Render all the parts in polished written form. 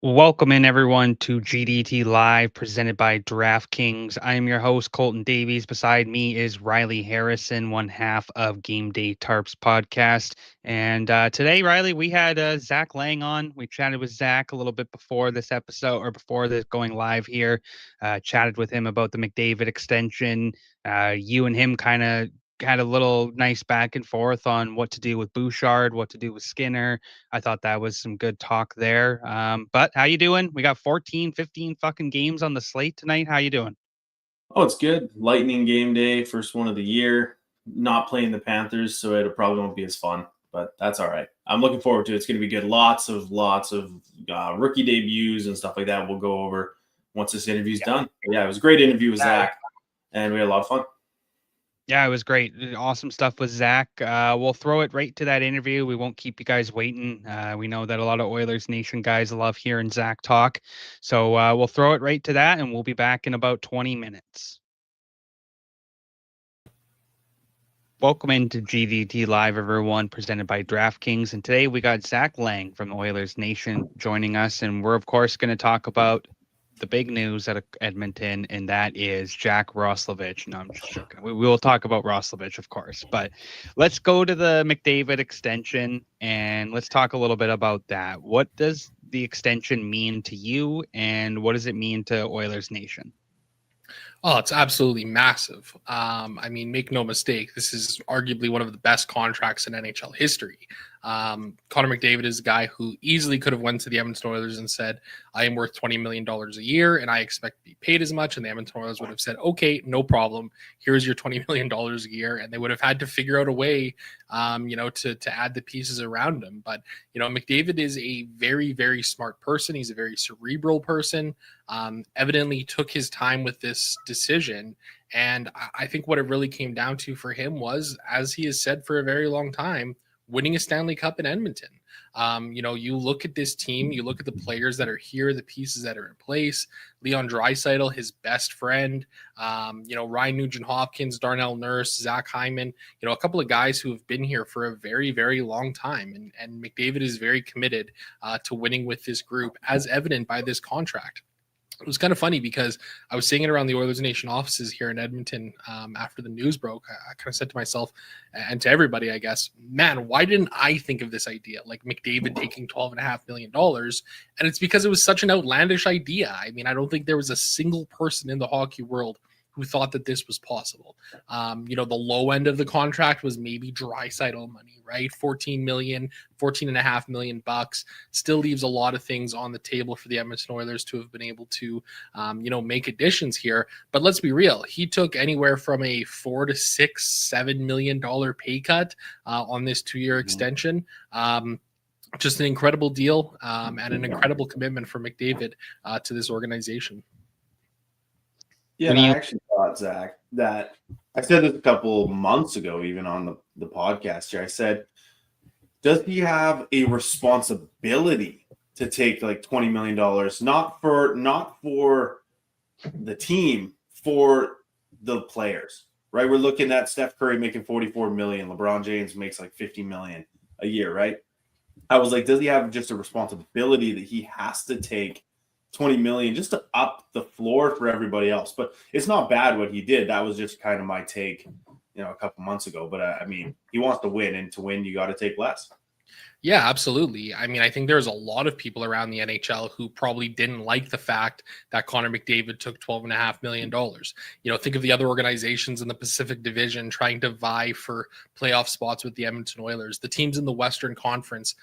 Welcome in everyone to GDT Live presented by DraftKings. I am your host, Colton Davies. Beside me is Ryley Harrison, one half of Game Day Tarps podcast. And today, Ryley, we had Zach Laing on. We chatted with Zach a little bit before this episode or before this going live here. Chatted with him about the McDavid extension. You and him kind of had a little nice back and forth on what to do with Bouchard, what to do with Skinner. I thought that was some good talk there. But how you doing? We got 14, 15 fucking games on the slate tonight. How you doing? Oh, it's good. Lightning game day, first one of the year. Not playing the Panthers, so it probably won't be as fun, but that's all right. I'm looking forward to it. It's going to be good. Lots of rookie debuts and stuff like that we'll go over once this interview's done. But yeah, it was a great interview with Zach, and we had a lot of fun. Yeah, it was great. Awesome stuff with Zach. We'll throw it right to that interview. We won't keep you guys waiting. We know that a lot of Oilers Nation guys love hearing Zach talk. So we'll throw it right to that, and we'll be back in about 20 minutes. Welcome into GDT Live, everyone, presented by DraftKings. And today we got Zach Laing from the Oilers Nation joining us. And we're, of course, going to talk about the big news at Edmonton, and that is Jack Roslovic. No, I'm just joking. We will talk about Roslovic, of course, but let's go to the McDavid extension and let's talk a little bit about that. What does the extension mean to you, and what does it mean to Oilers Nation? Oh, it's absolutely massive. I mean, make no mistake, this is arguably one of the best contracts in NHL history. Connor McDavid is a guy who easily could have went to the Edmonton Oilers and said, I am worth $20 million a year and I expect to be paid as much. And the Edmonton Oilers would have said, okay, no problem. Here's your $20 million a year. And they would have had to figure out a way, to add the pieces around him. But, McDavid is a very, very smart person. He's a very cerebral person. Evidently took his time with this decision. And I think what it really came down to for him was, as he has said for a very long time, winning a Stanley Cup in Edmonton. You look at this team, you look at the players that are here, the pieces that are in place, Leon Draisaitl, his best friend, Ryan Nugent-Hopkins, Darnell Nurse, Zach Hyman, a couple of guys who have been here for a very, very long time. And McDavid is very committed to winning with this group, as evident by this contract. It was kind of funny because I was saying it around the Oilers Nation offices here in Edmonton after the news broke. I kind of said to myself and to everybody, I guess, man, why didn't I think of this idea? Like McDavid taking $12.5 million. And it's because it was such an outlandish idea. I mean, I don't think there was a single person in the hockey world who thought that this was possible. The low end of the contract was maybe Draisaitl money, right? $14.5 million bucks. Still leaves a lot of things on the table for the Edmonton Oilers to have been able to, make additions here. But let's be real. He took anywhere from a $4 to $6, $7 million pay cut on this 2-year extension. Just an incredible deal and an incredible commitment for McDavid to this organization. Yeah, and I actually thought, Zach, that I said this a couple months ago, even on the podcast here. I said, does he have a responsibility to take like $20 million, not for the team, for the players, right? We're looking at Steph Curry making $44 million. LeBron James makes like $50 million a year, right? I was like, does he have just a responsibility that he has to take $20 million just to up the floor for everybody else? But it's not bad what he did. That was just kind of my take, a couple months ago. But I mean, he wants to win, and to win, you got to take less. Yeah, absolutely. I mean, I think there's a lot of people around the NHL who probably didn't like the fact that Connor McDavid took $12.5 million. Think of the other organizations in the Pacific Division trying to vie for playoff spots with the Edmonton Oilers, the teams in the Western Conference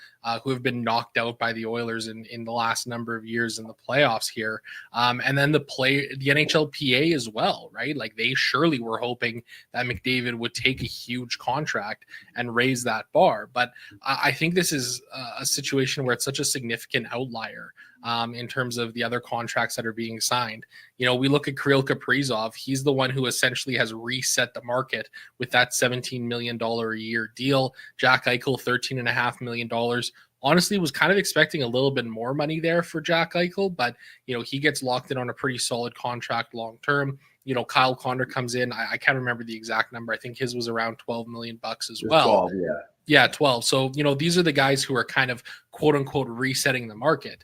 who have been knocked out by the Oilers in the last number of years in the playoffs here. And then the NHLPA as well, right? Like they surely were hoping that McDavid would take a huge contract and raise that bar. But I think this this is a situation where it's such a significant outlier in terms of the other contracts that are being signed. We look at Kirill Kaprizov. He's the one who essentially has reset the market with that $17 million a year deal. Jack Eichel, $13.5 million. Honestly, was kind of expecting a little bit more money there for Jack Eichel, but he gets locked in on a pretty solid contract long term. Kyle Connor comes in. I can't remember the exact number. I think his was around $12 million as well. 12, yeah. Yeah, 12. So, these are the guys who are kind of quote unquote resetting the market.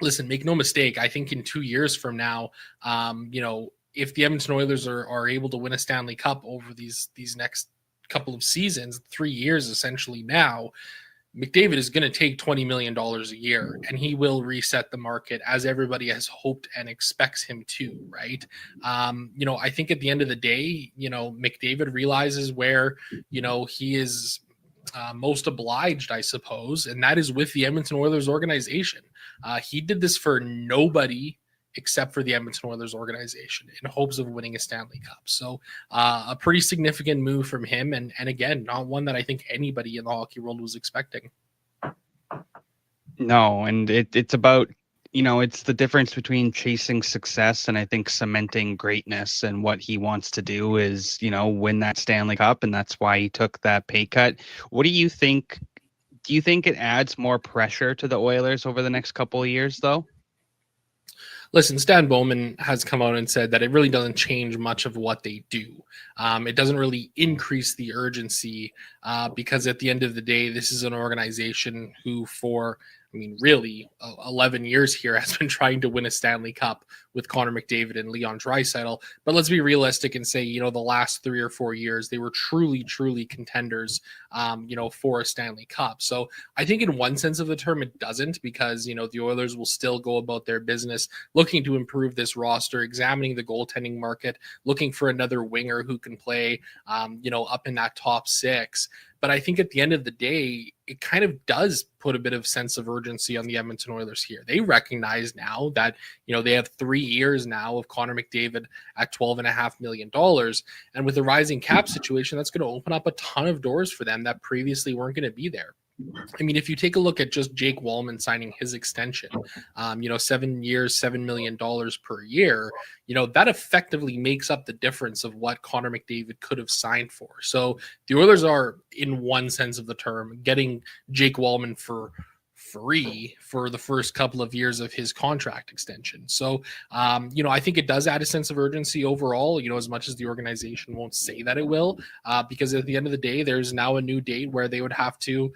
Listen, make no mistake. I think in 2 years from now, if the Edmonton Oilers are able to win a Stanley Cup over these next couple of seasons, 3 years essentially now, McDavid is going to take $20 million a year, and he will reset the market as everybody has hoped and expects him to, right? I think at the end of the day, McDavid realizes where, he is most obliged, I suppose, and that is with the Edmonton Oilers organization. He did this for nobody except for the Edmonton Oilers organization in hopes of winning a Stanley Cup. So a pretty significant move from him. And again, not one that I think anybody in the hockey world was expecting. No, and it's about, it's the difference between chasing success and I think cementing greatness. And what he wants to do is, win that Stanley Cup. And that's why he took that pay cut. What do you think? Do you think it adds more pressure to the Oilers over the next couple of years, though? Listen, Stan Bowman has come out and said that it really doesn't change much of what they do. It doesn't really increase the urgency because at the end of the day, this is an organization who really 11 years here has been trying to win a Stanley Cup with Connor McDavid and Leon Draisaitl. But let's be realistic and say, the last 3 or 4 years, they were truly, truly contenders, for a Stanley Cup. So I think in one sense of the term, it doesn't because, the Oilers will still go about their business, looking to improve this roster, examining the goaltending market, looking for another winger who can play, up in that top 6. But I think at the end of the day, it kind of does put a bit of sense of urgency on the Edmonton Oilers here. They recognize now that, they have 3 years now of Connor McDavid at $12.5 million. And with the rising cap situation, that's going to open up a ton of doors for them that previously weren't going to be there. I mean, if you take a look at just Jake Wallman signing his extension, 7 years, $7 million per year, that effectively makes up the difference of what Connor McDavid could have signed for. So the Oilers are, in one sense of the term, getting Jake Wallman for free for the first couple of years of his contract extension. So, I think it does add a sense of urgency overall, as much as the organization won't say that it will, because at the end of the day, there's now a new date where they would have to,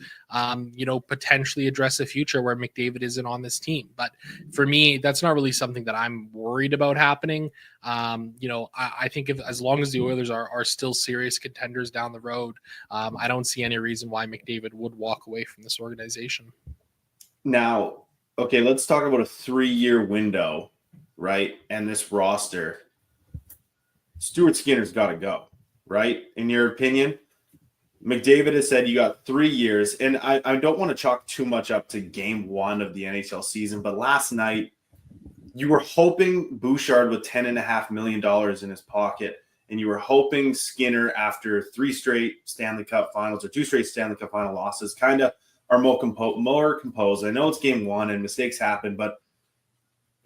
potentially address a future where McDavid isn't on this team. But for me, that's not really something that I'm worried about happening. I think as long as the Oilers are still serious contenders down the road, I don't see any reason why McDavid would walk away from this organization. Now, okay, let's talk about a 3-year window, right? And this roster. Stuart Skinner's got to go, right? In your opinion? McDavid has said you got 3 years, and I don't want to chalk too much up to game 1 of the NHL season, but last night you were hoping Bouchard with $10.5 million in his pocket, and you were hoping Skinner, after 3 straight Stanley Cup finals or 2 straight Stanley Cup final losses, kind of are more composed. I know it's game 1 and mistakes happen, but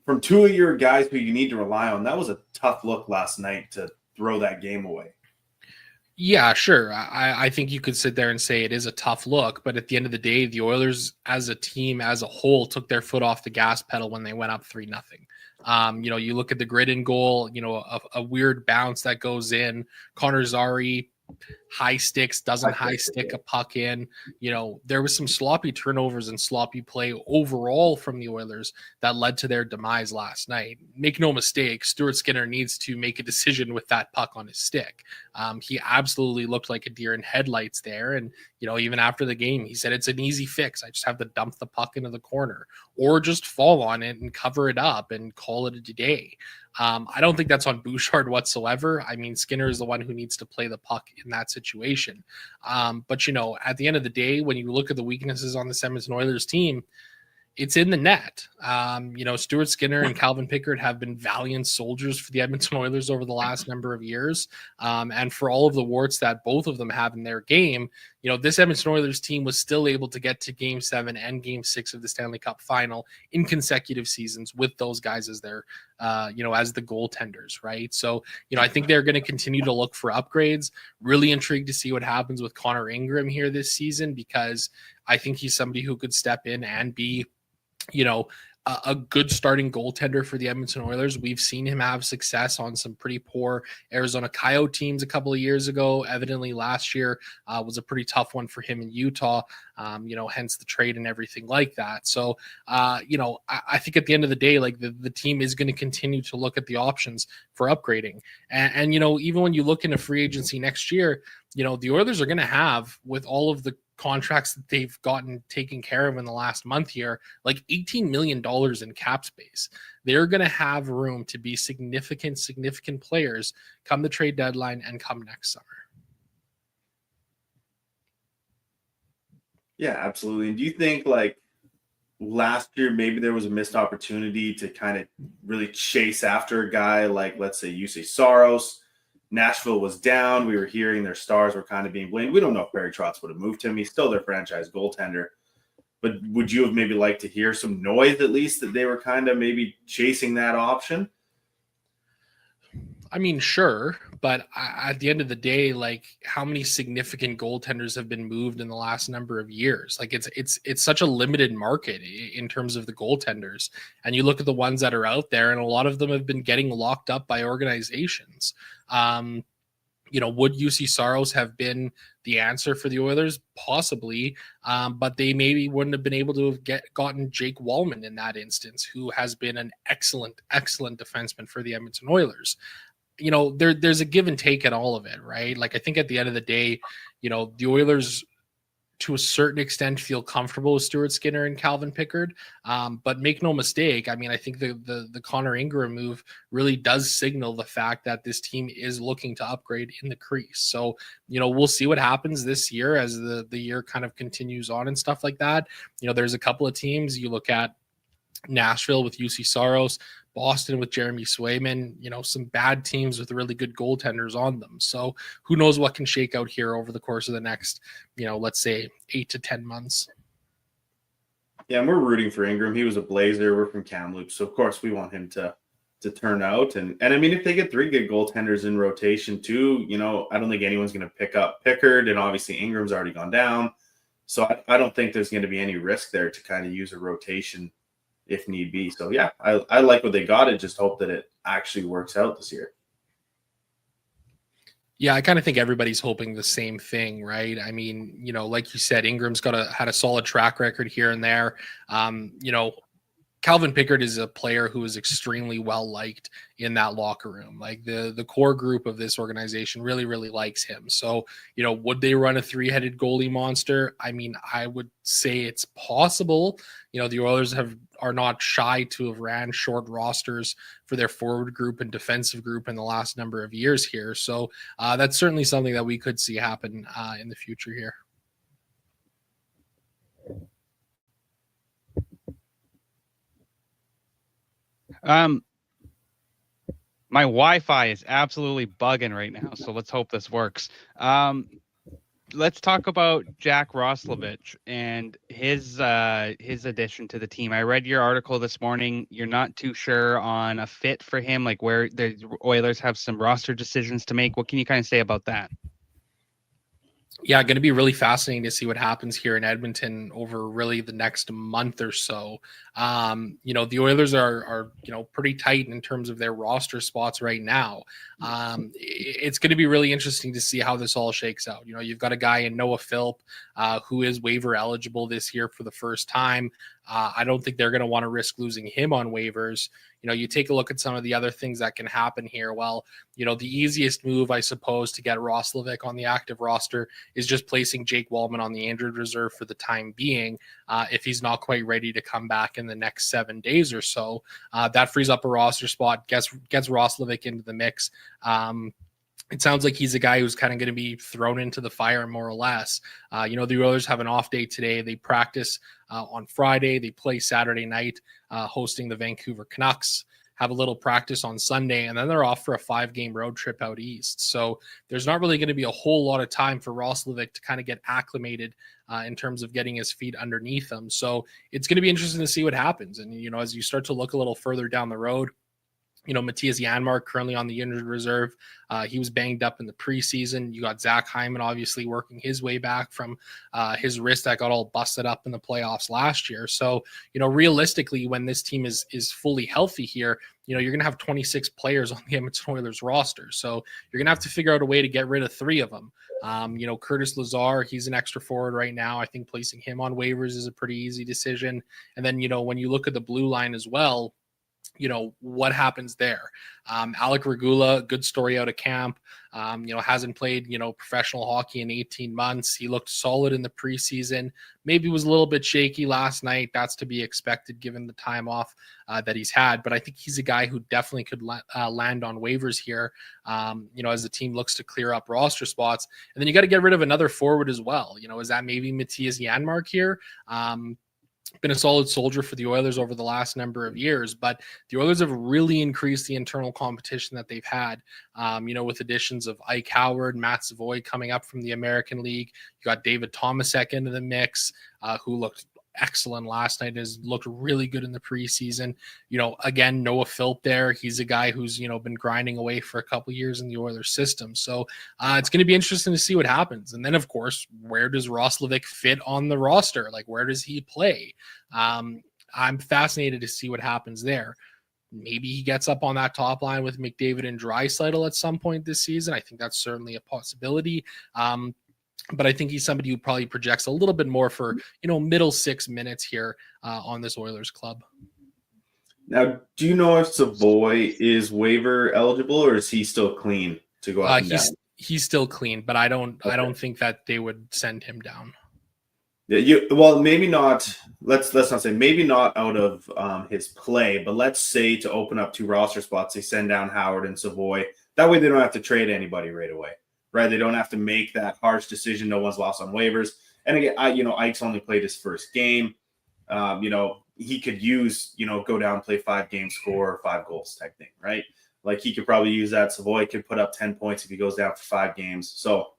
from 2 of your guys who you need to rely on, that was a tough look last night to throw that game away. Yeah, sure. I think you could sit there and say it is a tough look, but at the end of the day, the Oilers as a team, as a whole, took their foot off the gas pedal when they went up 3-0. You look at the Gridden goal, a weird bounce that goes in. Connor Zary high sticks, doesn't high stick a puck in. There was some sloppy turnovers and sloppy play overall from the Oilers that led to their demise last night. Make no mistake, Stuart Skinner needs to make a decision with that puck on his stick. He absolutely looked like a deer in headlights there. And, even after the game, he said it's an easy fix. I just have to dump the puck into the corner or just fall on it and cover it up and call it a day. I don't think that's on Bouchard whatsoever. I mean, Skinner is the one who needs to play the puck in that situation. But, at the end of the day, when you look at the weaknesses on the Edmonton Oilers team, it's in the net. Stuart Skinner and Calvin Pickard have been valiant soldiers for the Edmonton Oilers over the last number of years. And for all of the warts that both of them have in their game, this Edmonton Oilers team was still able to get to Game 7 and Game 6 of the Stanley Cup final in consecutive seasons with those guys as their, as the goaltenders, right? So, I think they're going to continue to look for upgrades. Really intrigued to see what happens with Connor Ingram here this season, because I think he's somebody who could step in and be a good starting goaltender for the Edmonton Oilers. We've seen him have success on some pretty poor Arizona Coyote teams a couple of years ago. Evidently last year was a pretty tough one for him in Utah, hence the trade and everything like that. So, I think at the end of the day, like the team is going to continue to look at the options for upgrading. And even when you look into free agency next year, the Oilers are going to have, with all of the contracts that they've gotten taken care of in the last month here, like $18 million in cap space. They're going to have room to be significant players come the trade deadline and come next summer. Yeah, absolutely. And do you think, like, last year maybe there was a missed opportunity to kind of really chase after a guy like, let's say, Juuse Saros? Nashville was down. We were hearing their stars were kind of being blamed. We don't know if Barry Trotz would have moved him. He's still their franchise goaltender. But would you have maybe liked to hear some noise, at least, that they were kind of maybe chasing that option? I mean, sure. But at the end of the day, like, how many significant goaltenders have been moved in the last number of years? Like, it's such a limited market in terms of the goaltenders. And you look at the ones that are out there, and a lot of them have been getting locked up by organizations. Would Juuse Saros have been the answer for the Oilers? Possibly, but they maybe wouldn't have been able to have gotten Jake Wallman in that instance, who has been an excellent defenseman for the Edmonton Oilers. There's a give and take at all of it, right? Like, I think at the end of the day, the Oilers, to a certain extent, feel comfortable with Stuart Skinner and Calvin Pickard. But make no mistake, I mean, I think the Connor Ingram move really does signal the fact that this team is looking to upgrade in the crease. So, we'll see what happens this year as the year kind of continues on and stuff like that. There's a couple of teams. You look at Nashville with Juuse Saros, Boston with Jeremy Swayman, some bad teams with really good goaltenders on them. So who knows what can shake out here over the course of the next, let's say 8 to 10 months. Yeah, and we're rooting for Ingram. He was a Blazer. We're from Kamloops, so of course we want him to turn out. And I mean, if they get 3 good goaltenders in rotation too, I don't think anyone's going to pick up Pickard, and obviously Ingram's already gone down. So I don't think there's going to be any risk there to kind of use a rotation if need be. So yeah, I like what they got. I just hope that it actually works out this year. Yeah, I kind of think everybody's hoping the same thing, right? I mean, like you said, Ingram's had a solid track record here and there. Calvin Pickard is a player who is extremely well liked in that locker room. Like the core group of this organization really, really likes him. So, would they run a 3-headed goalie monster? I mean, I would say it's possible. The Oilers are not shy to have ran short rosters for their forward group and defensive group in the last number of years here. So that's certainly something that we could see happen in the future here. My Wi-Fi is absolutely bugging right now, so let's hope this works. Let's talk about Jack Roslovic and his addition to the team. I read your article this morning. You're not too sure on a fit for him, like where the Oilers have some roster decisions to make. What can you kind of say about that? Yeah, going to be really fascinating to see what happens here in Edmonton over really the next month or so. The Oilers are pretty tight in terms of their roster spots right now. It's going to be really interesting to see how this all shakes out. You've got a guy in Noah Philp who is waiver eligible this year for the first time. I don't think they're going to want to risk losing him on waivers. You take a look at some of the other things that can happen here. Well, the easiest move, I suppose, to get Roslovic on the active roster is just placing Jake Wallman on the injured reserve for the time being. If he's not quite ready to come back in the next 7 days or so, that frees up a roster spot, gets Roslovic into the mix. it sounds like he's a guy who's kind of going to be thrown into the fire more or less. The Oilers have an off day today. They practice on Friday. They play Saturday night, hosting the Vancouver Canucks, have a little practice on Sunday, and then they're off for a 5-game road trip out east. So there's not really going to be a whole lot of time for Roslovic to kind of get acclimated in terms of getting his feet underneath him. So it's going to be interesting to see what happens. And, as you start to look a little further down the road, Mattias Ekholm currently on the injured reserve. He was banged up in the preseason. You got Zach Hyman obviously working his way back from his wrist that got all busted up in the playoffs last year. So, realistically, when this team is fully healthy here, you're going to have 26 players on the Edmonton Oilers roster. So you're going to have to figure out a way to get rid of 3 of them. Curtis Lazar, he's an extra forward right now. I think placing him on waivers is a pretty easy decision. And then, when you look at the blue line as well, what happens there? Alec Regula, good story out of camp, hasn't played, professional hockey in 18 months. He looked solid in the preseason, maybe was a little bit shaky last night. That's to be expected given the time off that he's had. But I think he's a guy who definitely could land on waivers here, as the team looks to clear up roster spots. And then you got to get rid of another forward as well. Is that maybe Mattias Ekholm here? Been a solid soldier for the Oilers over the last number of years, but the Oilers have really increased the internal competition that they've had, with additions of Ike Howard, Matt Savoy coming up from the American League. You got David Tomasek into the mix, who looked excellent last night, has looked really good in the preseason. Again, Noah Philp there. He's a guy who's, been grinding away for a couple years in the Oilers system. So it's going to be interesting to see what happens. And then, of course, where does Roslovic fit on the roster? Like, where does he play? I'm fascinated to see what happens there. Maybe he gets up on that top line with McDavid and Draisaitl at some point this season. I think that's certainly a possibility. But I think he's somebody who probably projects a little bit more for, middle 6 minutes here on this Oilers club. Now, do you know if Savoy is waiver eligible, or is he still clean to go up and down? He's still clean, but I don't think that they would send him down. Yeah, maybe not. Let's not say maybe not out of his play, but let's say to open up 2 roster spots, they send down Howard and Savoy. That way, they don't have to trade anybody right away. Right, they don't have to make that harsh decision. No one's lost on waivers. And again, Ike's only played his first game. He could use, go down, play 5 games, score 5 goals type thing, right? Like he could probably use that. Savoy could put up 10 points if he goes down for 5 games. So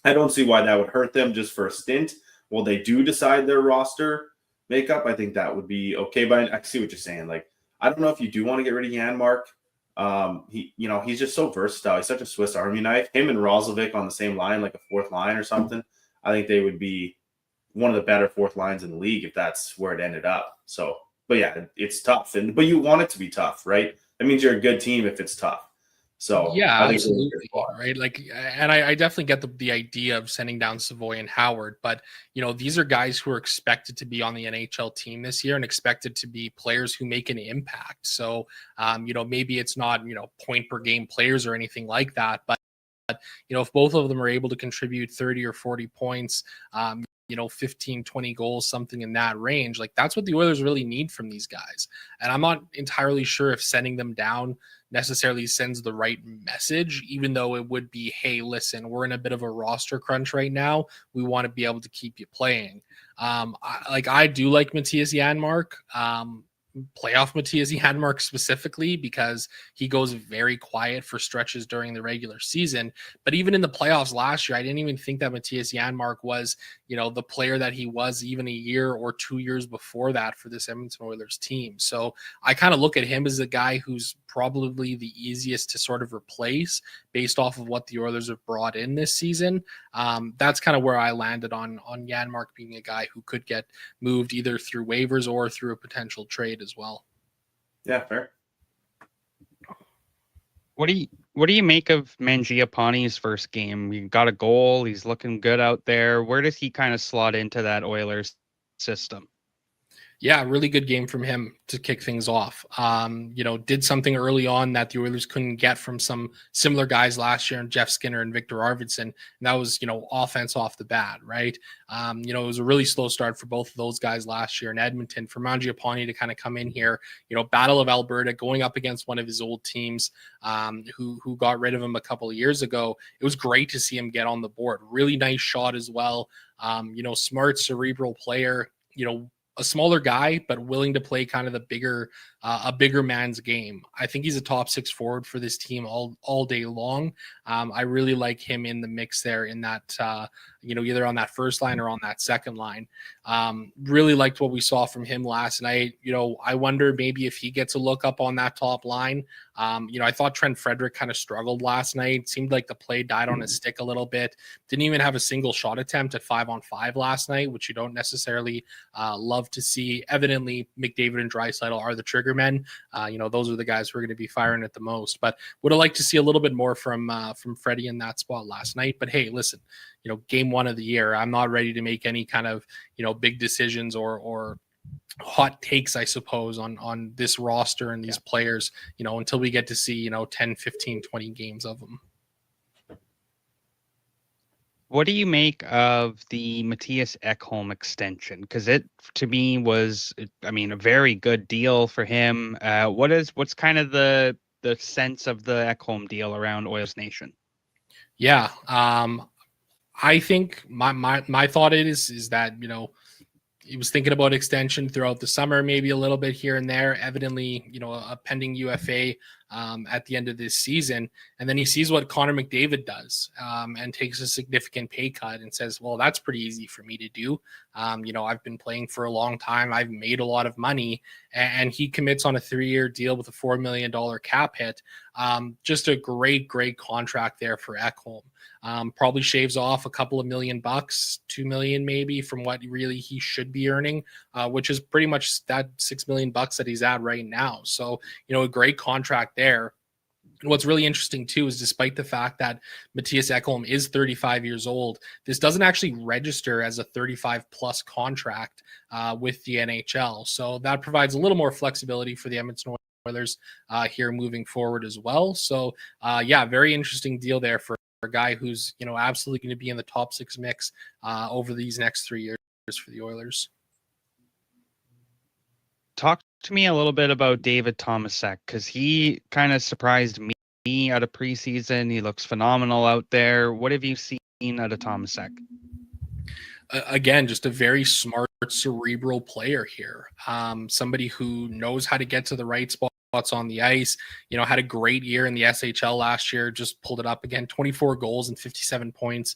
I don't see why that would hurt them just for a stint. Well, they do decide their roster makeup. I think that would be okay. But I see what you're saying. Like, I don't know if you do want to get rid of Janmark. He's just so versatile. He's such a Swiss Army knife. Him and Roslovic on the same line, like a 4th line or something. I think they would be one of the better 4th lines in the league if that's where it ended up. So, but yeah, it's tough. But you want it to be tough, right? That means you're a good team if it's tough. So yeah, absolutely, right? Like, and I definitely get the idea of sending down Savoy and Howard, but these are guys who are expected to be on the NHL team this year and expected to be players who make an impact. So, maybe it's not point per game players or anything like that, but if both of them are able to contribute 30 or 40 points, 15, 20 goals, something in that range, like that's what the Oilers really need from these guys. And I'm not entirely sure if sending them down necessarily sends the right message, even though it would be, hey, listen, we're in a bit of a roster crunch right now. We want to be able to keep you playing. I do like Mattias Ekholm. Playoff Mattias Ekholm specifically, because he goes very quiet for stretches during the regular season. But even in the playoffs last year, I didn't even think that Mattias Ekholm was, the player that he was even a year or 2 years before that for this Edmonton Oilers team. So I kind of look at him as a guy who's probably the easiest to sort of replace based off of what the Oilers have brought in this season. That's kind of where I landed on Ekholm being a guy who could get moved either through waivers or through a potential trade as well. Yeah, fair. What do you make of Mangiapane's first game? He got a goal. He's looking good out there. Where does he kind of slot into that Oilers system? Yeah, really good game from him to kick things off. Did something early on that the Oilers couldn't get from some similar guys last year, and Jeff Skinner and Victor Arvidsson. And that was, offense off the bat, right? It was a really slow start for both of those guys last year in Edmonton. For Mangiapane to kind of come in here, Battle of Alberta, going up against one of his old teams, who got rid of him a couple of years ago. It was great to see him get on the board. Really nice shot as well. Smart, cerebral player. A smaller guy, but willing to play kind of a bigger man's game. I think he's a top 6 forward for this team all day long. I really like him in the mix there in that, either on that first line or on that second line. Really liked what we saw from him last night. I wonder maybe if he gets a look up on that top line. I thought Trent Frederick kind of struggled last night. Seemed like the play died on his stick a little bit. Didn't even have a single shot attempt at 5-on-5 last night, which you don't necessarily love to see. Evidently, McDavid and Draisaitl are the trigger men. Those are the guys who are going to be firing at the most. But would have liked to see a little bit more from Freddie in that spot last night. But hey, listen, game 1 of the year, I'm not ready to make any kind of big decisions or hot takes, I suppose, on this roster and these players, until we get to see 10, 15, 20 games of them. What do you make of the Mattias Ekholm extension? Because it, to me, was, a very good deal for him. What's kind of the sense of the Ekholm deal around Oilers Nation? Yeah, I think my thought is that he was thinking about extension throughout the summer, maybe a little bit here and there. Evidently, a pending UFA at the end of this season. And then he sees what Connor McDavid does and takes a significant pay cut and says, well, that's pretty easy for me to do. I've been playing for a long time. I've made a lot of money. And he commits on a 3-year deal with a $4 million cap hit. Just a great contract there for Ekholm. Probably shaves off a couple of $1 million, $2 million maybe, from what really he should be earning, which is pretty much that $6 million that he's at right now. So, a great contract there. What's really interesting too is, despite the fact that Mattias Ekholm is 35 years old, this doesn't actually register as a 35 plus contract with the NHL. So that provides a little more flexibility for the Edmonton Oilers here moving forward as well. So very interesting deal there for a guy who's absolutely going to be in the top 6 mix over these next 3 years for the Oilers. Talk to me a little bit about David Tomasek, because he kind of surprised me out of preseason. He looks phenomenal out there. What have you seen out of Tomasek? Again, just a very smart, cerebral player here. Somebody who knows how to get to the right spots on the ice. Had a great year in the SHL last year. Just pulled it up again. 24 goals and 57 points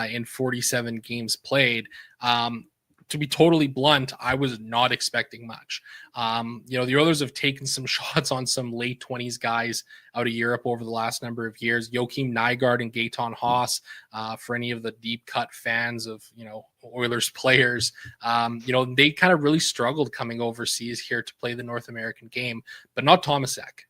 in 47 games played. To be totally blunt, I was not expecting much. The Oilers have taken some shots on some late 20s guys out of Europe over the last number of years. Joachim Nygard and Gaetan Haas, for any of the deep cut fans of, Oilers players, they kind of really struggled coming overseas here to play the North American game, but not Tomasek.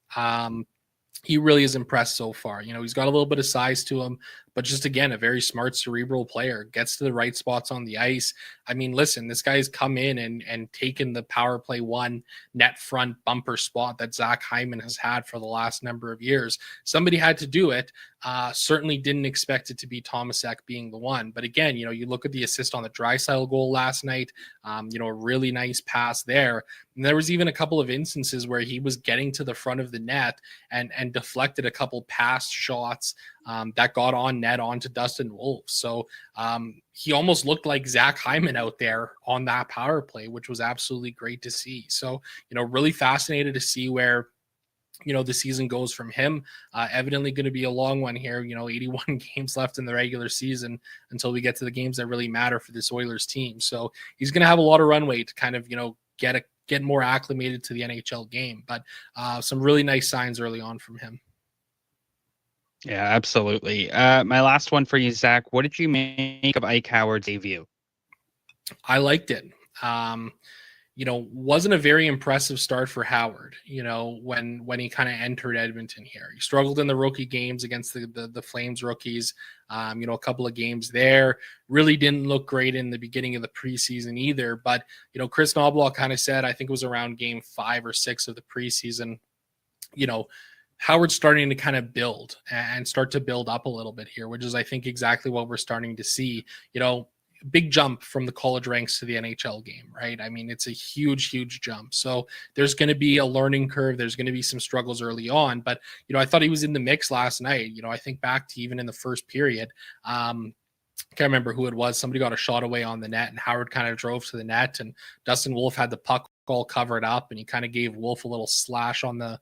He really is impressed so far. He's got a little bit of size to him, but just, again, a very smart, cerebral player, gets to the right spots on the ice. I mean, listen, this guy's come in and taken the power play 1 net front bumper spot that Zach Hyman has had for the last number of years. Somebody had to do it. Certainly didn't expect it to be Tomasek being the one. But again, you look at the assist on the Draisaitl goal last night, a really nice pass there. And there was even a couple of instances where he was getting to the front of the net and deflected a couple past shots that got on net onto Dustin Wolf. So he almost looked like Zach Hyman out there on that power play, which was absolutely great to see. So, really fascinated to see where, the season goes from him. Evidently going to be a long one here, 81 games left in the regular season until we get to the games that really matter for this Oilers team. So he's going to have a lot of runway to kind of, get more acclimated to the NHL game, but some really nice signs early on from him. Yeah, absolutely. My last one for you, Zach. What did you make of Ike Howard's debut? I liked it. wasn't a very impressive start for Howard, when he kind of entered Edmonton here. He struggled in the rookie games against the Flames rookies, a couple of games there. Really didn't look great in the beginning of the preseason either. But, Chris Knobloch kind of said, I think it was around game 5 or 6 of the preseason, Howard's starting to kind of build and start to build up a little bit here, which is, I think, exactly what we're starting to see. Big jump from the college ranks to the NHL game, right? I mean, it's a huge, huge jump. So there's going to be a learning curve. There's going to be some struggles early on, but, I thought he was in the mix last night. I think back to even in the first period, can't remember who it was. Somebody got a shot away on the net and Howard kind of drove to the net and Dustin Wolf had the puck all covered up and he kind of gave Wolf a little slash on the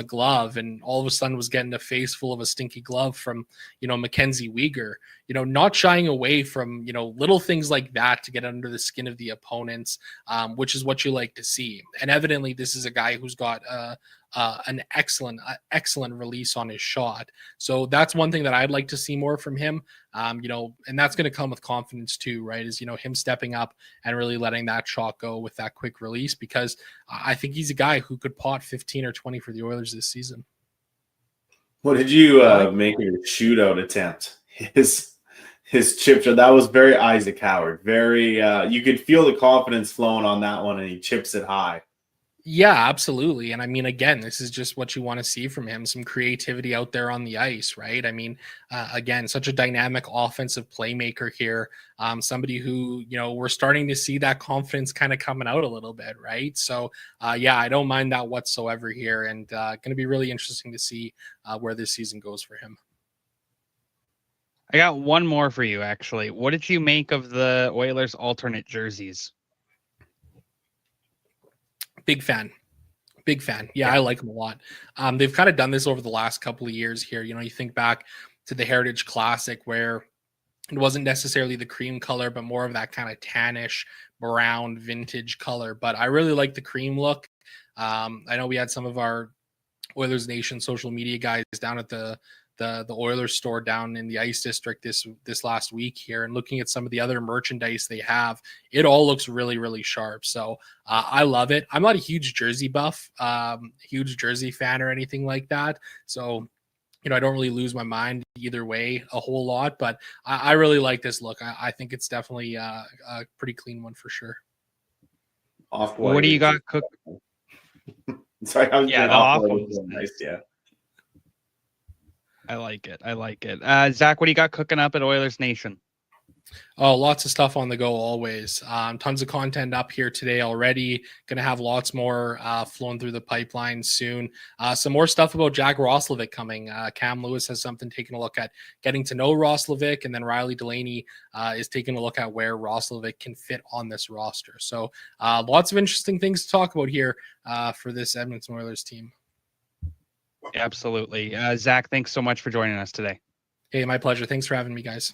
glove, and all of a sudden was getting a face full of a stinky glove from, Mackenzie Weegar, not shying away from, little things like that to get under the skin of the opponents, which is what you like to see. And evidently this is a guy who's got an excellent release on his shot. So that's one thing that I'd like to see more from him. And that's going to come with confidence too, right? Is, him stepping up and really letting that shot go with that quick release, because I think he's a guy who could pot 15 or 20 for the Oilers this season. What did you make of your shootout attempt? His chip shot, that was very Isaac Howard. Very, you could feel the confidence flowing on that one, and he chips it high. Yeah, absolutely. And I mean, again, this is just what you want to see from him, some creativity out there on the ice, right? I mean, again, such a dynamic offensive playmaker here. Somebody who, we're starting to see that confidence kind of coming out a little bit, right? So, yeah, I don't mind that whatsoever here, and going to be really interesting to see where this season goes for him. I got one more for you, actually. What did you make of the Oilers alternate jerseys? Big fan. Yeah, I like them a lot. They've kind of done this over the last couple of years here. You think back to the Heritage Classic where it wasn't necessarily the cream color, but more of that kind of tannish brown vintage color. But I really like the cream look. I know we had some of our Oilers Nation social media guys down at the Oilers store down in the Ice District this last week here, and looking at some of the other merchandise they have, it all looks really, really sharp. So I love it. I'm not a huge jersey buff, huge jersey fan or anything like that. So, I don't really lose my mind either way a whole lot, but I really like this look. I think it's definitely a pretty clean one for sure. What do you got cooked? Sorry, the off-white was nice. Yeah. I like it. Zach, what do you got cooking up at Oilers Nation? Oh, lots of stuff on the go always. Tons of content up here today already. Going to have lots more flowing through the pipeline soon. Some more stuff about Jack Roslovic coming. Cam Lewis has something taking a look at getting to know Roslovic, and then Riley Delaney is taking a look at where Roslovic can fit on this roster. So lots of interesting things to talk about here for this Edmonton Oilers team. Absolutely. Zach, thanks so much for joining us today. Hey, my pleasure. Thanks for having me, guys.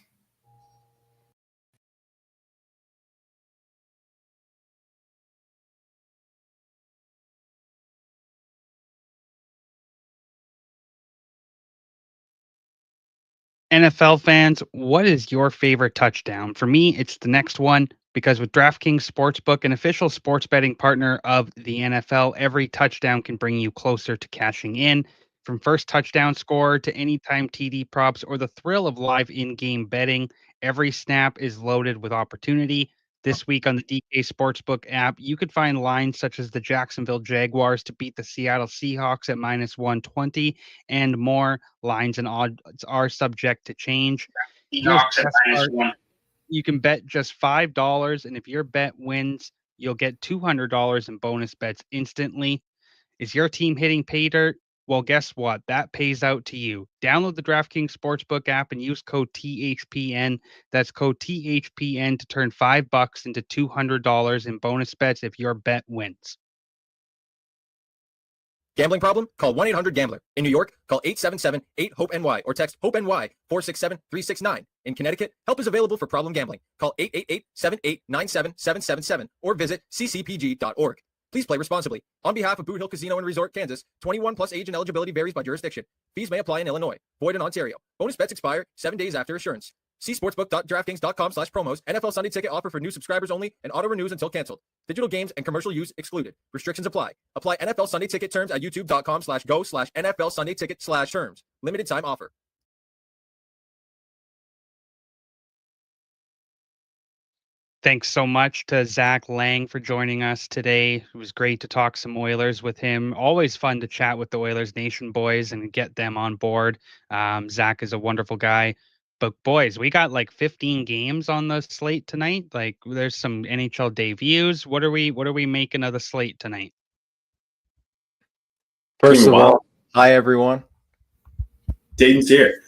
NFL fans, what is your favorite touchdown? For me, it's the next one, because with DraftKings Sportsbook, an official sports betting partner of the NFL, every touchdown can bring you closer to cashing in. From first touchdown score to anytime TD props or the thrill of live in-game betting, every snap is loaded with opportunity. This week on the DK Sportsbook app, you could find lines such as the Jacksonville Jaguars to beat the Seattle Seahawks at -120 and more. Lines and odds are subject to change. You can bet just $5, and if your bet wins, you'll get $200 in bonus bets instantly. Is your team hitting pay dirt? Well, guess what? That pays out to you. Download the DraftKings Sportsbook app and use code THPN. That's code THPN to turn $5 into $200 in bonus bets if your bet wins. Gambling problem? Call 1-800-GAMBLER. In New York, call 877-8-HOPE-NY or text HOPE-NY 467-369. In Connecticut, help is available for problem gambling. Call 888-78-97-777 or visit ccpg.org. Please play responsibly. On behalf of Boot Hill Casino and Resort, Kansas, 21 plus age and eligibility varies by jurisdiction. Fees may apply in Illinois. Void in Ontario. Bonus bets expire 7 days after issuance. See sportsbook.draftkings.com/promos. NFL Sunday Ticket offer for new subscribers only and auto renews until canceled. Digital games and commercial use excluded. Restrictions apply. Apply NFL Sunday Ticket terms at youtube.com/go/NFL Sunday Ticket/terms. Limited time offer. Thanks so much to Zach Laing for joining us today. It was great to talk some Oilers with him. Always fun to chat with the Oilers Nation boys and get them on board. Zach is a wonderful guy. But boys, we got like 15 games on the slate tonight. Like there's some NHL debuts. What are we making of the slate tonight? First of all, hi everyone. Dayton's here.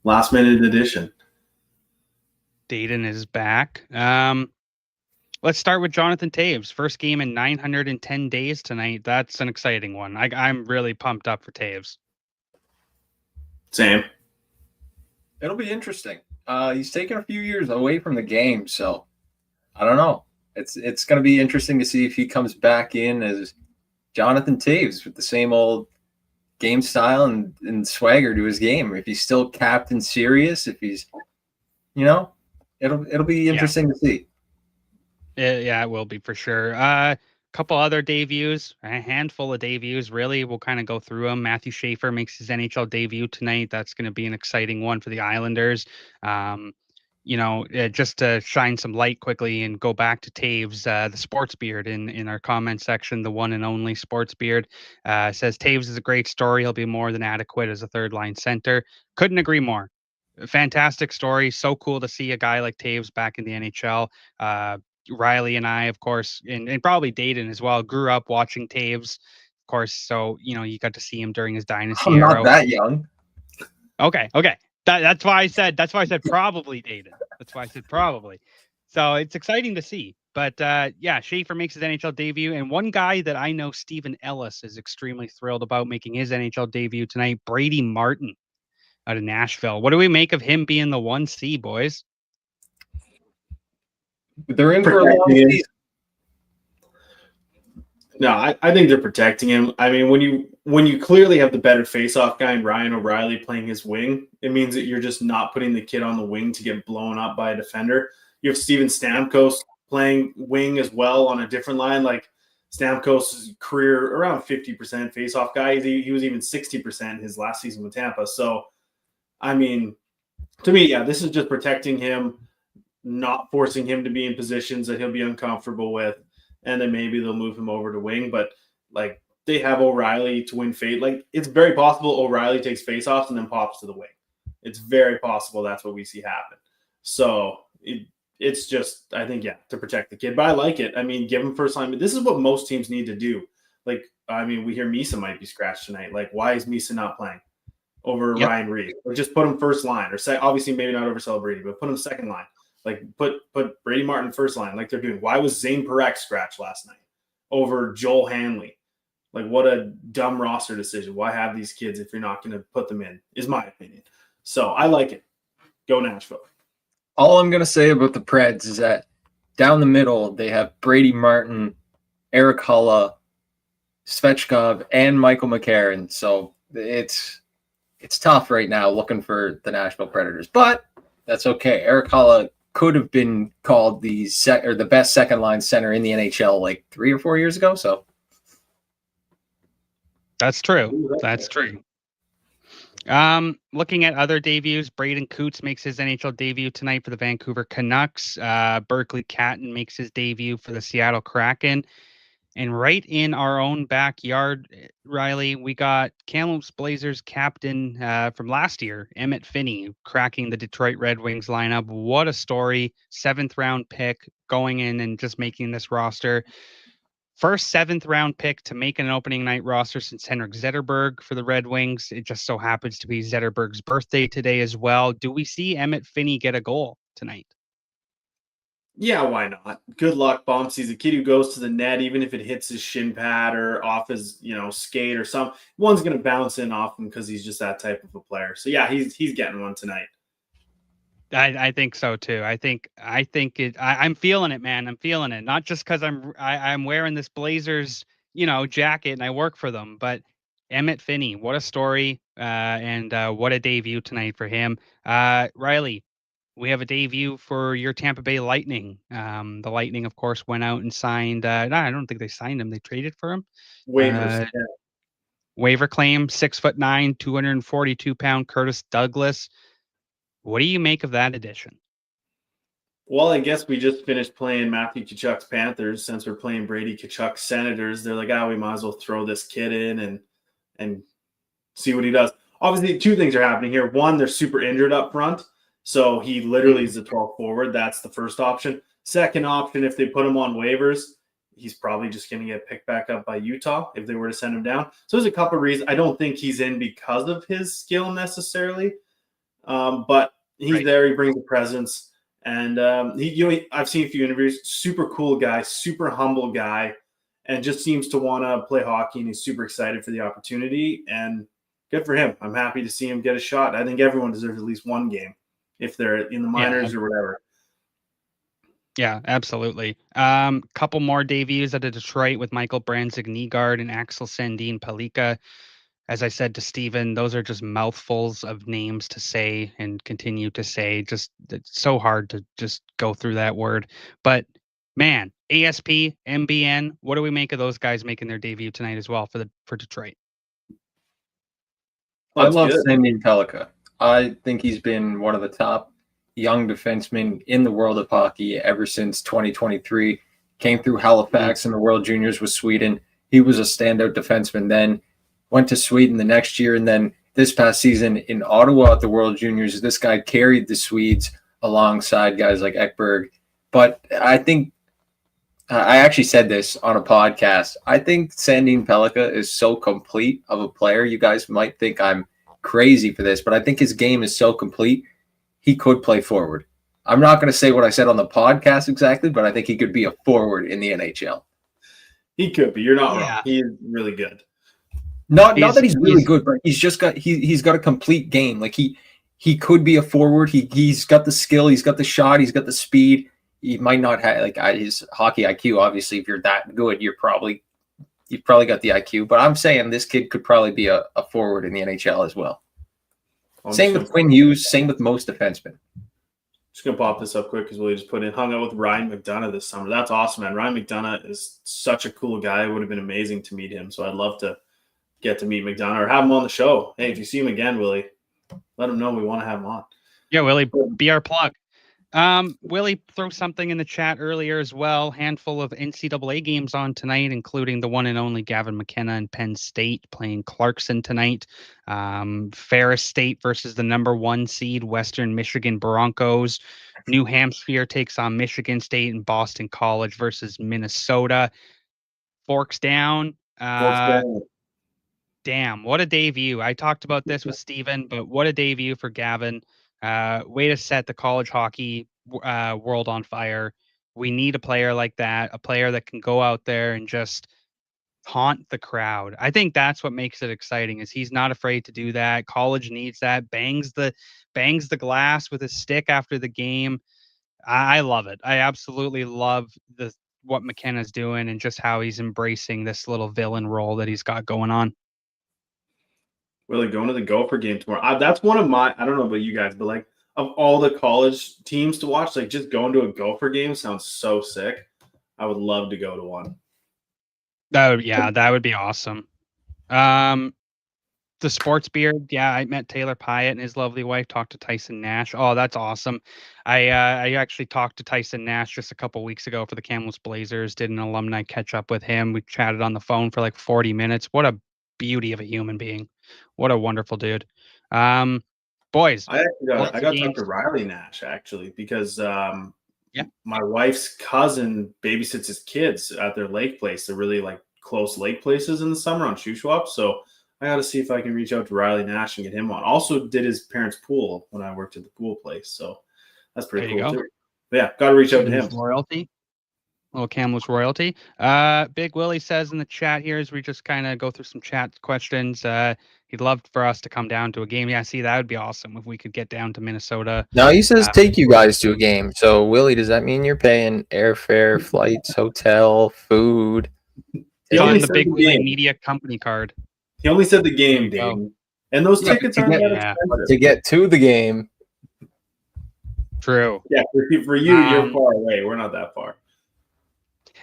Last minute edition. Dayton is back. Let's start with Jonathan Toews. First game in 910 days tonight. That's an exciting one. I'm really pumped up for Toews. Same. It'll be interesting. He's taken a few years away from the game, so I don't know. It's going to be interesting to see if he comes back in as Jonathan Toews with the same old game style and swagger to his game. If he's still captain serious, if he's, it'll be interesting to see. Yeah, it will be for sure. Couple other debuts, a handful of debuts, really. We'll kind of go through them. Matthew Schaefer makes his NHL debut tonight. That's going to be an exciting one for the Islanders. Just to shine some light quickly and go back to Toews, the sports beard in our comment section, the one and only sports beard, says Toews is a great story. He'll be more than adequate as a third line center. Couldn't agree more. Fantastic story. So cool to see a guy like Toews back in the NHL. Ryley and I, of course, and probably Dayton as well, grew up watching Toews, of course. So, you got to see him during his dynasty I'm era. not that young. Okay. That's why I said probably Dayton. That's why I said probably. So it's exciting to see. But Schaefer makes his NHL debut. And one guy that I know Stephen Ellis is extremely thrilled about making his NHL debut tonight, Brady Martin out of Nashville. What do we make of him being the 1C, boys? They're in for a long season. No, I think they're protecting him. I mean, when you clearly have the better face-off guy and Ryan O'Reilly playing his wing, it means that you're just not putting the kid on the wing to get blown up by a defender. You have Steven Stamkos playing wing as well on a different line. Like Stamkos' career around 50% face-off guy. He was even 60% his last season with Tampa. So, I mean, to me, this is just protecting him, not forcing him to be in positions that he'll be uncomfortable with, and then maybe they'll move him over to wing. But like they have O'Reilly to win fade. Like it's very possible O'Reilly takes faceoffs and then pops to the wing. It's very possible that's what we see happen. So it's just, I think, to protect the kid. But I like it. I mean, give him first line. But this is what most teams need to do. Like, I mean, we hear Misa might be scratched tonight. Like, why is Misa not playing over Ryan Reed? Or just put him first line, or obviously maybe not over Celebrity, but put him second line. Like put Brady Martin first line like they're doing. Why was Zane Parekh scratched last night over Joel Hanley? Like what a dumb roster decision. Why have these kids if you're not going to put them in, is my opinion. So I like it. Go Nashville. All I'm going to say about the Preds is that down the middle, they have Brady Martin, Eric Hulla, Svechkov, and Michael McCarron. So it's tough right now looking for the Nashville Predators, but that's okay. Eric Hulla could have been called the best second line center in the NHL like 3 or 4 years ago. So that's true. That's true. Looking at other debuts, Braden Coots makes his NHL debut tonight for the Vancouver Canucks. Berkeley Catton makes his debut for the Seattle Kraken. And right in our own backyard, Riley, we got Kamloops Blazers captain from last year, Emmett Finney, cracking the Detroit Red Wings lineup. What a story. 7th round pick going in and just making this roster. First 7th round pick to make an opening night roster since Henrik Zetterberg for the Red Wings. It just so happens to be Zetterberg's birthday today as well. Do we see Emmett Finney get a goal tonight? Yeah, why not? Good luck, Bumps. He's a kid who goes to the net, even if it hits his shin pad or off his, skate or something. One's going to bounce in off him because he's just that type of a player. So yeah, he's getting one tonight. I think so too. I think I'm feeling it, man. I'm feeling it. Not just because I'm wearing this Blazers, jacket and I work for them, but Emmett Finney, what a story, and what a debut tonight for him. Riley, we have a debut for your Tampa Bay Lightning. The Lightning, of course, went out and signed. No, I don't think they signed him. They traded for him. Waivers. Waiver claim, 6'9", 242-pound Curtis Douglas. What do you make of that addition? Well, I guess we just finished playing Matthew Tkachuk's Panthers. Since we're playing Brady Tkachuk's Senators, they're like, we might as well throw this kid in and see what he does. Obviously, two things are happening here. One, they're super injured up front, so he literally is the 12th forward. That's the first option. Second option, if they put him on waivers, he's probably just going to get picked back up by Utah if they were to send him down. So there's a couple of reasons. I don't think he's in because of his skill necessarily, but he's there. He brings a presence. And I've seen a few interviews. Super cool guy, super humble guy, and just seems to want to play hockey. And he's super excited for the opportunity. And good for him. I'm happy to see him get a shot. I think everyone deserves at least one game if they're in the minors or whatever. Yeah, absolutely. Couple more debuts at Detroit with Michael Branzig-Nygaard and Axel Sandin Palika. As I said to Steven, those are just mouthfuls of names to say and continue to say. Just it's so hard to just go through that word. But man, ASP, MBN, what do we make of those guys making their debut tonight as well for Detroit? I love Sandin Palika. I think he's been one of the top young defensemen in the world of hockey ever since 2023. Came through Halifax in the World Juniors with Sweden. He was a standout defenseman then. Went to Sweden the next year, and then this past season in Ottawa at the World Juniors, this guy carried the Swedes alongside guys like Ekberg. But I think I actually said this on a podcast. I think Sandin Palika is so complete of a player. You guys might think I'm crazy for this, but I think his game is so complete. He could play forward. I'm not going to say what I said on the podcast exactly, but I think he could be a forward in the NHL. He could be. You're not wrong. He is really good. Not that he's really good, but he's just got he's got a complete game. Like he could be a forward. He's got the skill. He's got the shot. He's got the speed. He might not have his hockey IQ. Obviously, if you're that good, you've probably got the IQ. But I'm saying this kid could probably be a forward in the NHL as well. Same with Quinn Hughes. Same with most defensemen. Just gonna pop this up quick because we just put in hung out with Ryan McDonough this summer. That's awesome, man. Ryan McDonough is such a cool guy. It would have been amazing to meet him. So I'd love to get to meet McDonough or have him on the show. Hey, if you see him again, Willie, let him know we want to have him on. Yeah, Willie, be our plug. Willie threw something in the chat earlier as well. Handful of NCAA games on tonight, including the one and only Gavin McKenna and Penn State playing Clarkson tonight. Ferris State versus the number 1 seed Western Michigan Broncos. New Hampshire takes on Michigan State, and Boston College versus Minnesota. Forks down. Damn, what a debut. I talked about this with Steven, but what a debut for Gavin. Way to set the college hockey world on fire. We need a player like that, a player that can go out there and just haunt the crowd. I think that's what makes it exciting, is he's not afraid to do that. College needs that. Bangs the glass with his stick after the game. I love it. I absolutely love what McKenna's doing and just how he's embracing this little villain role that he's got going on. Really going to the Gopher game tomorrow. That's one of my, I don't know about you guys, but like of all the college teams to watch, like just going to a Gopher game sounds so sick. I would love to go to one. That would be awesome. The Sports Beard. Yeah, I met Taylor Pyatt and his lovely wife, talked to Tyson Nash. Oh, that's awesome. I actually talked to Tyson Nash just a couple weeks ago for the Kamloops Blazers, did an alumni catch up with him. We chatted on the phone for like 40 minutes. What a beauty of a human being. What a wonderful dude. Boys. I got to talk to Riley Nash actually, because my wife's cousin babysits his kids at their lake place. They're really like close lake places in the summer on Shuswap. So I got to see if I can reach out to Riley Nash and get him on. Also did his parents' pool when I worked at the pool place. So that's pretty cool too. But yeah, got to reach out to him. Royalty. Little Kamloops royalty. Big Willie says in the chat here as we just kind of go through some chat questions. He'd love for us to come down to a game. Yeah, see, that would be awesome if we could get down to Minnesota. No, he says take you guys to a game. So, Willie, does that mean you're paying airfare, flights, hotel, food? It's on the Big Willie Media Company card. He only said the game, Dave. And those tickets aren't that expensive. To get to the game. True. Yeah, for you, you're far away. We're not that far.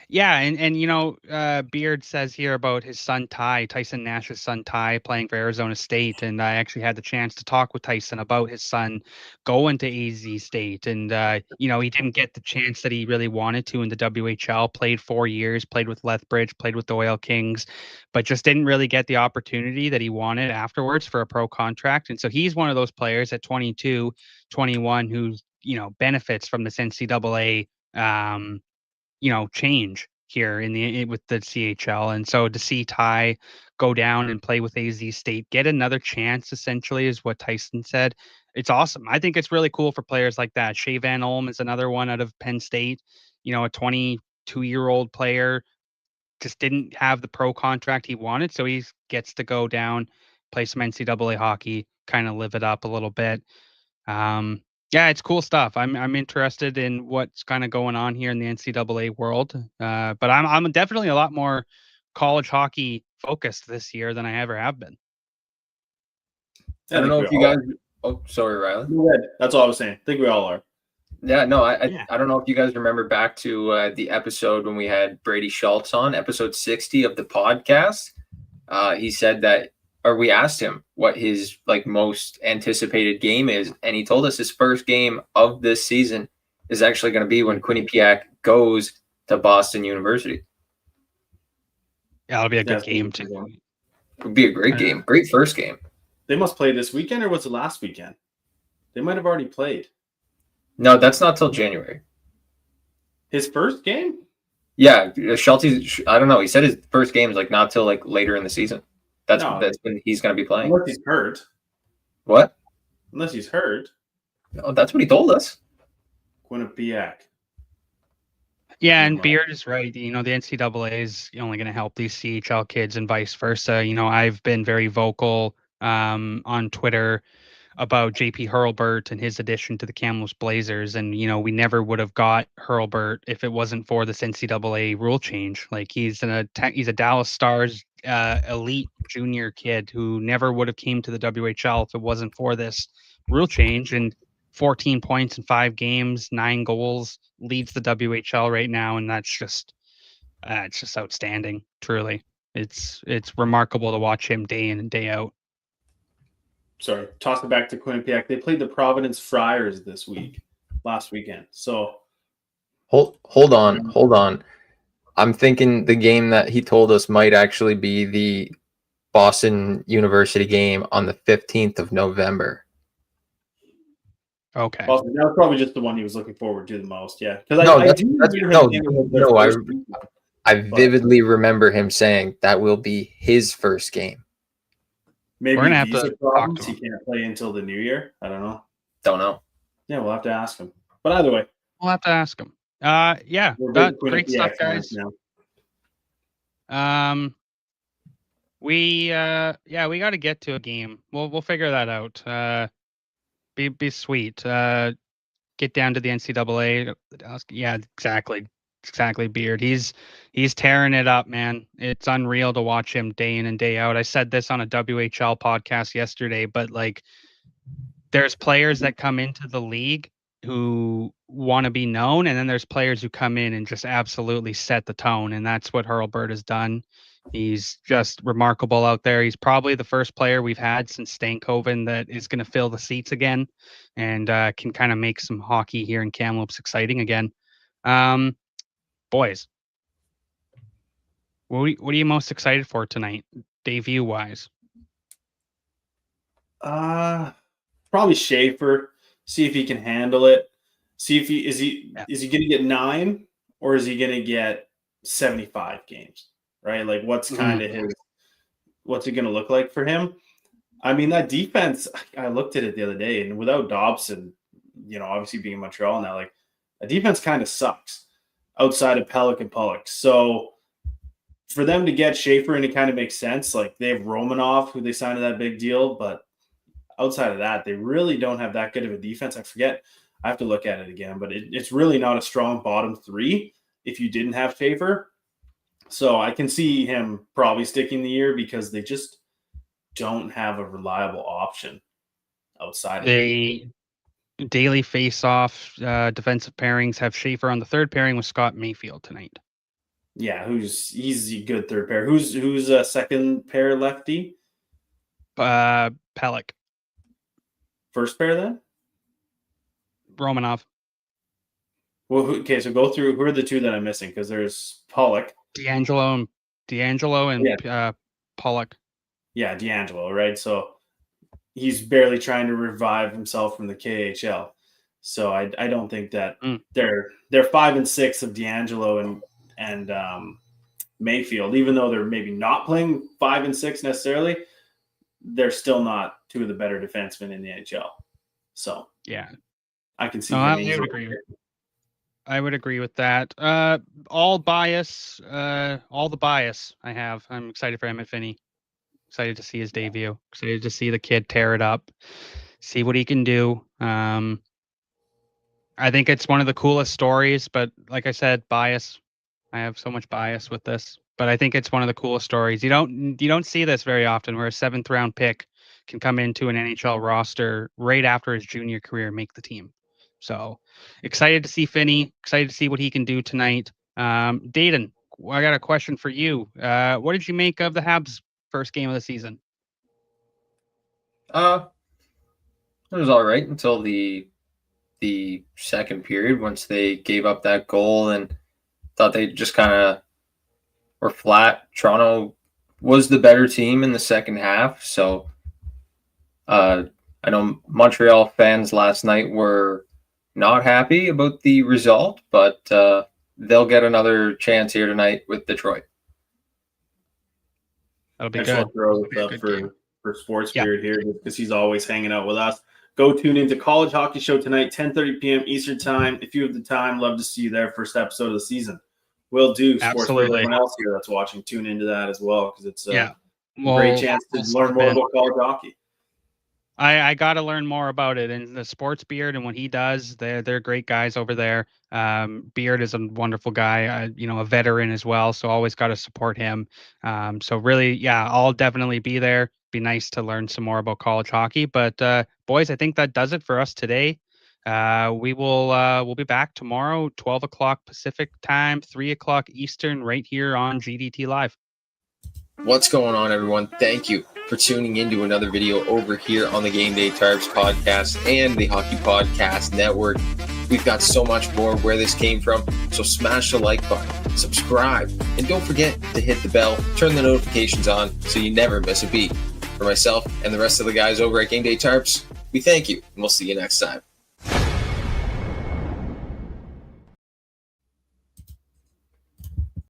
Yeah, and Beard says here about his son Tyson Nash's son Ty, playing for Arizona State, and I actually had the chance to talk with Tyson about his son going to AZ State, and he didn't get the chance that he really wanted to in the WHL. Played 4 years, played with Lethbridge, played with the Oil Kings, but just didn't really get the opportunity that he wanted afterwards for a pro contract. And so he's one of those players at 22, 21 who benefits from this NCAA. Change here with the CHL. And so to see Ty go down and play with AZ State, get another chance, essentially, is what Tyson said. It's awesome. I think it's really cool for players like that. Shea Van Olm is another one out of Penn State, a 22-year-old player, just didn't have the pro contract he wanted. So he gets to go down, play some NCAA hockey, kind of live it up a little bit. Yeah, it's cool stuff. I'm interested in what's kind of going on here in the NCAA world. But I'm definitely a lot more college hockey focused this year than I ever have been. I don't know if you guys. Oh, sorry, Riley. That's all I was saying. I think we all are. Yeah, no, I don't know if you guys remember back to the episode when we had Brady Schultz on, episode 60 of the podcast. He said that, or we asked him what his most anticipated game is, and he told us his first game of this season is actually going to be when Quinnipiac goes to Boston University. Yeah, it'll be a good game too. It would be a great game, great first game. They must play this weekend, or was it last weekend? They might have already played. No, that's not till January. His first game? Yeah, Schultz. I don't know. He said his first game is not till later in the season. That's when he's going to be playing. Unless he's hurt. What? Unless he's hurt. Oh, that's what he told us. Quinnipiac. Yeah, and Beard is right. The NCAA is only going to help these CHL kids and vice versa. I've been very vocal on Twitter about JP Hurlburt and his addition to the Kamloops Blazers. And, we never would have got Hurlburt if it wasn't for this NCAA rule change. He's a Dallas Stars elite junior kid who never would have came to the WHL if it wasn't for this rule change. And 14 points in 5 games, 9 goals, leads the WHL right now. And that's just, it's just outstanding. Truly. It's remarkable to watch him day in and day out. Sorry, toss it back to Quinnipiac. They played the Providence Friars last weekend. So hold on. I'm thinking the game that he told us might actually be the Boston University game on the 15th of November. Okay. That was probably just the one he was looking forward to the most. Yeah. I vividly remember him saying that will be his first game. Maybe we're gonna have to talk to him. He can't play until the new year. I don't know. Yeah, we'll have to ask him. But either way, we'll have to ask him. Yeah, great stuff, guys. We got to get to a game. We'll figure that out. Be sweet. Get down to the NCAA. Yeah, exactly. Beard. He's tearing it up, man. It's unreal to watch him day in and day out. I said this on a WHL podcast yesterday, but there's players that come into the league who want to be known, and then there's players who come in and just absolutely set the tone, and that's what Hurlburt has done. He's just remarkable out there. He's probably the first player we've had since Stankoven that is going to fill the seats again and can kind of make some hockey here in Kamloops exciting again. Boys, what are you most excited for tonight, debut wise? Probably Schaefer. See if he can handle it. See if is he going to get 9 or is he going to get 75 games? Right? What's kind of what's it going to look like for him? I mean, that defense. I looked at it the other day, and without Dobson, obviously being in Montreal now, a defense kind of sucks outside of Pellick and Pollock. So for them to get Schaefer in, it kind of makes sense. They have Romanov, who they signed to that big deal, but outside of that, they really don't have that good of a defense. I have to look at it again, but it's really not a strong bottom 3 if you didn't have Schaefer. So I can see him probably sticking the year because they just don't have a reliable option outside of it. daily face-off defensive pairings have Schaefer on the third pairing with Scott Mayfield tonight. Yeah, he's a good third pair. Who's second pair lefty? Pelech. First pair then? Romanov. Well, okay, so go through who are the two that I'm missing, because there's Pollock. D'Angelo and Pollock. Yeah, D'Angelo, right? So he's barely trying to revive himself from the KHL. So I don't think that they're 5 and 6 of D'Angelo and Mayfield, even though they're maybe not playing 5 and 6 necessarily, they're still not two of the better defensemen in the NHL. So yeah, I can see. I would agree with that. All the bias I have. I'm excited for Emmett Finney. Excited to see his debut. Excited to see the kid tear it up. See what he can do. I think it's one of the coolest stories, but like I said, bias. I have so much bias with this, but I think it's one of the coolest stories. You don't see this very often, where a 7th round pick can come into an NHL roster right after his junior career and make the team. So excited to see Finney. Excited to see what he can do tonight. Dayton, I got a question for you. What did you make of the Habs' first game of the season? It was all right until the second period, once they gave up that goal and thought they just kind of were flat. Toronto was the better team in the second half. So I know Montreal fans last night were not happy about the result, but they'll get another chance here tonight with Detroit. That'll be good. For Sports Beard here, because he's always hanging out with us. Go tune into College Hockey Show tonight, 10:30 p.m. Eastern Time. If you have the time, love to see you there. First episode of the season. Will do. Sports Beard, everyone else here that's watching, tune into that as well, because it's a great chance to learn more about college hockey. I got to learn more about it, and the Sports Beard and what he does. They're great guys over there. Beard is a wonderful guy, a veteran as well. So always got to support him. So really, I'll definitely be there. Be nice to learn some more about college hockey. But boys, I think that does it for us today. We'll be back tomorrow, 12 o'clock Pacific time, 3 o'clock Eastern, right here on GDT Live. What's going on, everyone? Thank you for tuning into another video over here on the Game Day Tarps podcast and the Hockey Podcast Network. We've got so much more where this came from, so smash the like button, subscribe, and don't forget to hit the bell, turn the notifications on so you never miss a beat. For myself and the rest of the guys over at Game Day Tarps, we thank you, and we'll see you next time.